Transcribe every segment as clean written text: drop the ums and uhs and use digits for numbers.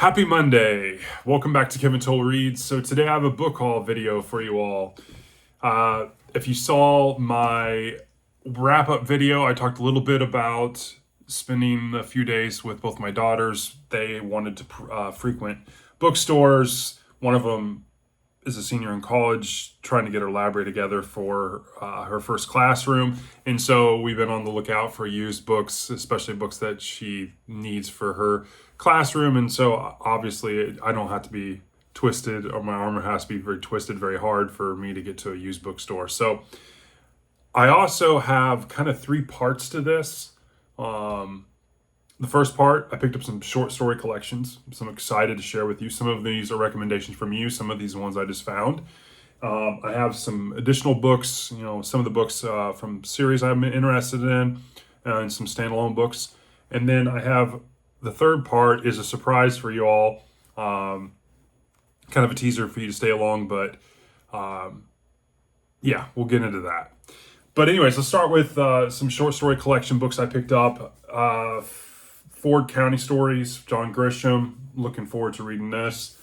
Happy Monday. Welcome back to Kevin Toll Reads. So today I have a book haul video for you all. If you saw my wrap-up video, I talked a little bit about spending a few days with both my daughters. They wanted to frequent bookstores. One of them is a senior in college, trying to get her library together for her first classroom. And so we've been on the lookout for used books, especially books that she needs for her classroom. And so obviously I don't have to be twisted, or my armor has to be very twisted very hard for me to get to a used bookstore. So I also have kind of three parts to this. The first part, I picked up some short story collections. So I'm excited to share with you. Some of these are recommendations from you. Some of these ones I just found. I have some additional books, some of the books from series I'm interested in, and some standalone books. And then I have the third part is a surprise for you all. Kind of a teaser for you to stay along, but yeah, we'll get into that. But anyways, let's start with some short story collection books I picked up. Ford County Stories, John Grisham. Looking forward to reading this.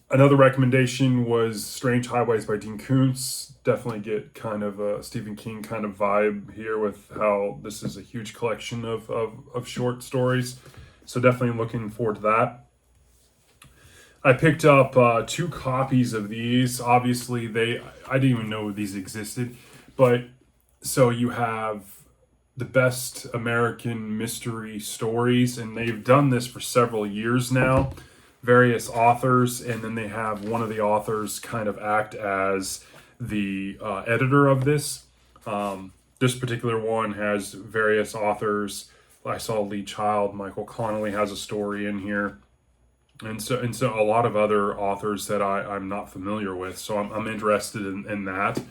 Another recommendation was Strange Highways by Dean Koontz. Definitely get kind of a Stephen King kind of vibe here with how this is a huge collection of short stories. So definitely looking forward to that. I picked up two copies of these. Obviously, I didn't even know these existed. But so you have the best American mystery stories, and they've done this for several years now, various authors, and then they have one of the authors kind of act as the editor of this. This particular one has various authors. I saw Lee Child, Michael Connelly has a story in here, and so a lot of other authors that I'm not familiar with, so I'm interested in that.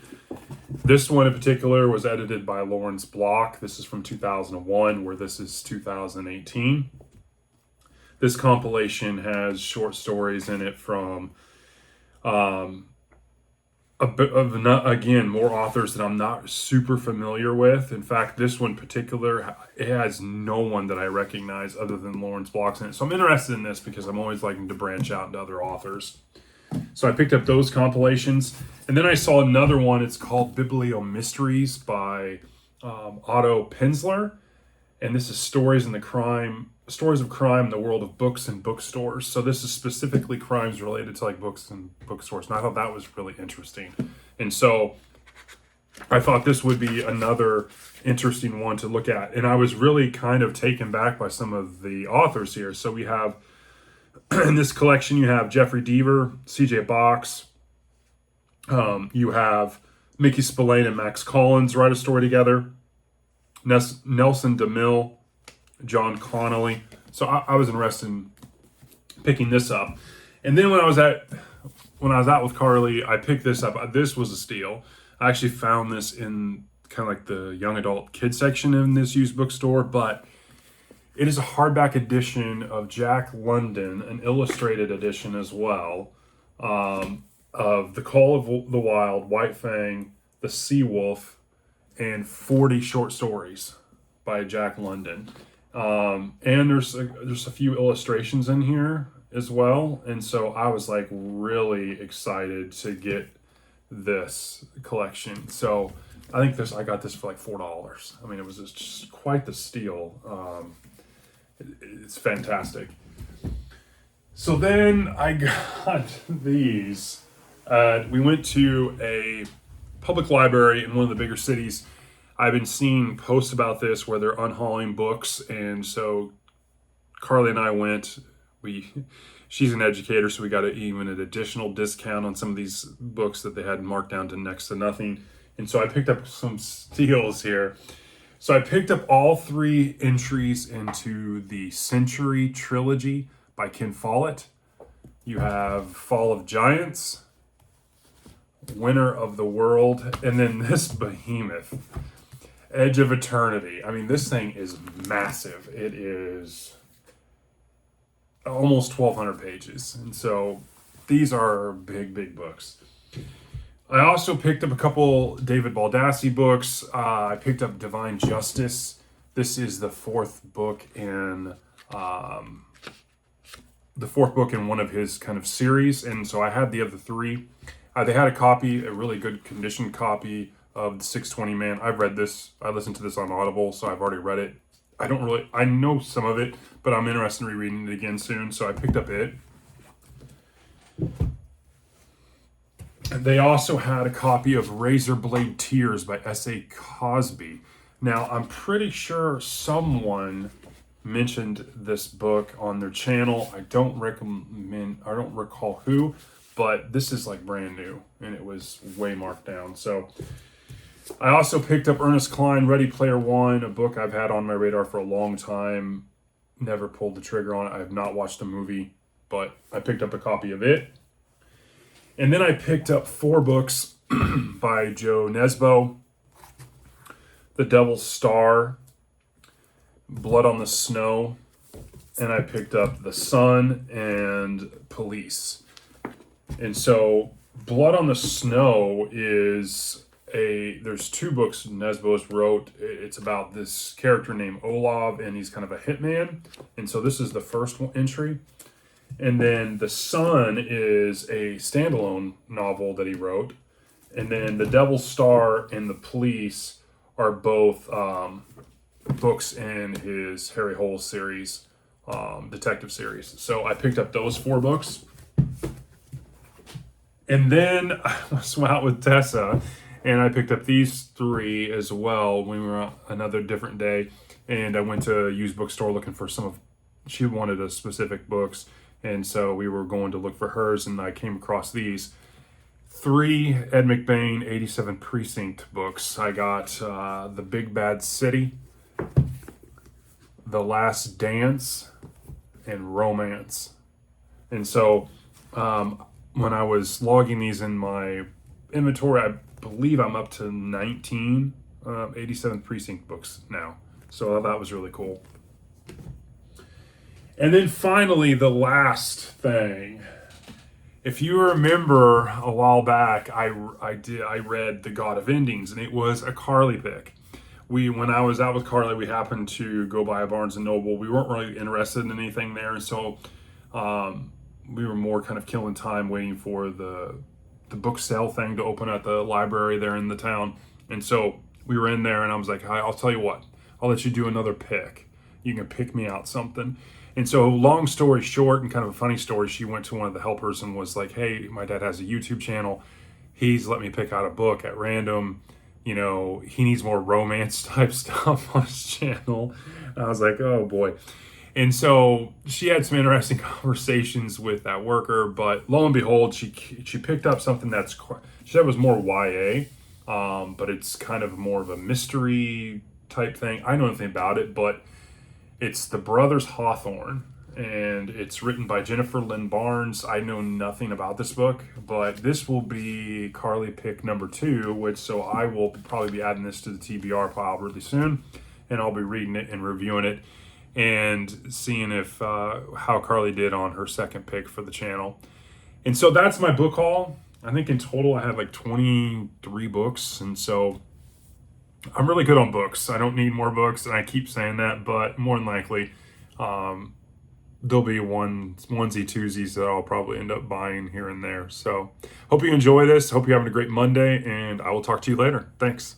This one in particular was edited by Lawrence Block. This is from 2001, where this is 2018. This compilation has short stories in it from again, more authors that I'm not super familiar with. In fact, this one in particular, it has no one that I recognize other than Lawrence Block in it. So I'm interested in this because I'm always liking to branch out into other authors. So I picked up those compilations. And then I saw another one. It's called Bibliomysteries by Otto Penzler. And this is stories of crime in the world of books and bookstores. So this is specifically crimes related to like books and bookstores. And I thought that was really interesting. And so I thought this would be another interesting one to look at. And I was really kind of taken back by some of the authors here. So we have, in this collection, you have Jeffrey Deaver, C.J. Box. You have Mickey Spillane and Max Collins write a story together. Nelson DeMille, John Connolly. So I was interested in picking this up. And then when I was out with Carly, I picked this up. This was a steal. I actually found this in kind of like the young adult kid section in this used bookstore, but it is a hardback edition of Jack London, an illustrated edition as well, of The Call of the Wild, White Fang, The Sea Wolf, and 40 short stories by Jack London. And there's a few illustrations in here as well. And so I was like really excited to get this collection. So I got this for like $4. I mean, it was just quite the steal. It's fantastic. So then I got these. We went to a public library in one of the bigger cities. I've been seeing posts about this where they're unhauling books, and so Carly and I went. She's an educator, so we got even an additional discount on some of these books that they had marked down to next to nothing. And so I picked up some steals here. So I picked up all three entries into the Century trilogy by Ken Follett. You have Fall of Giants, Winter of the World, and then this behemoth, Edge of Eternity. I mean, this thing is massive. It is almost 1,200 pages. And so these are big books. I also picked up a couple David Baldassi books. I picked up Divine Justice. This is the fourth book in the fourth book in one of his kind of series, and so I had the other three. They had a copy, a really good condition copy of the 620 Man. I've read this. I listened to this on Audible, so I've already read it. I know some of it, but I'm interested in rereading it again soon, so I picked up it. And they also had a copy of Razor Blade Tears by S.A. Cosby. Now, I'm pretty sure someone mentioned this book on their channel. I don't recall who, but this is like brand new, and it was way marked down. So I also picked up Ernest Cline, Ready Player One, a book I've had on my radar for a long time. Never pulled the trigger on it. I have not watched the movie, but I picked up a copy of it. And then I picked up 4 books by Joe Nesbo: The Devil's Star, Blood on the Snow, and I picked up The Sun and Police. And so Blood on the Snow is there's 2 books Nesbo's wrote. It's about this character named Olav, and he's kind of a hitman. And so this is the first entry. And then The Sun is a standalone novel that he wrote. And then The Devil's Star and The Police are both books in his Harry Hole series, detective series. So I picked up those 4 books. And then I went out with Tessa, and I picked up these 3 as well when we were on another different day. And I went to a used bookstore looking for she wanted a specific books. And so we were going to look for hers, and I came across these 3 Ed McBain 87 Precinct books. I got The Big Bad City, The Last Dance, and Romance. And so when I was logging these in my inventory, I believe I'm up to 19 87 Precinct books now. So that was really cool. And then finally, the last thing. If you remember a while back, I read The God of Endings, and it was a Carly pick. When I was out with Carly, we happened to go by a Barnes and Noble. We weren't really interested in anything there, and so we were more kind of killing time waiting for the book sale thing to open at the library there in the town. And so we were in there, and I was like, I'll tell you what, I'll let you do another pick. You can pick me out something. And so, long story short, and kind of a funny story, she went to one of the helpers and was like, hey, my dad has a YouTube channel. He's let me pick out a book at random. You know, he needs more romance type stuff on his channel. And I was like, oh boy. And so she had some interesting conversations with that worker, but lo and behold, she picked up something she said was more YA, but it's kind of more of a mystery type thing. I know nothing about it, but it's The Brothers Hawthorne, and it's written by Jennifer Lynn Barnes. I know nothing about this book, but this will be Carly pick number 2, so I will probably be adding this to the TBR pile really soon, and I'll be reading it and reviewing it and seeing if how Carly did on her second pick for the channel. And so that's my book haul. I think in total I had like 23 books, and so I'm really good on books. I don't need more books, and I keep saying that, but more than likely, there'll be onesie twosies that I'll probably end up buying here and there. So hope you enjoy this. Hope you're having a great Monday, and I will talk to you later. Thanks.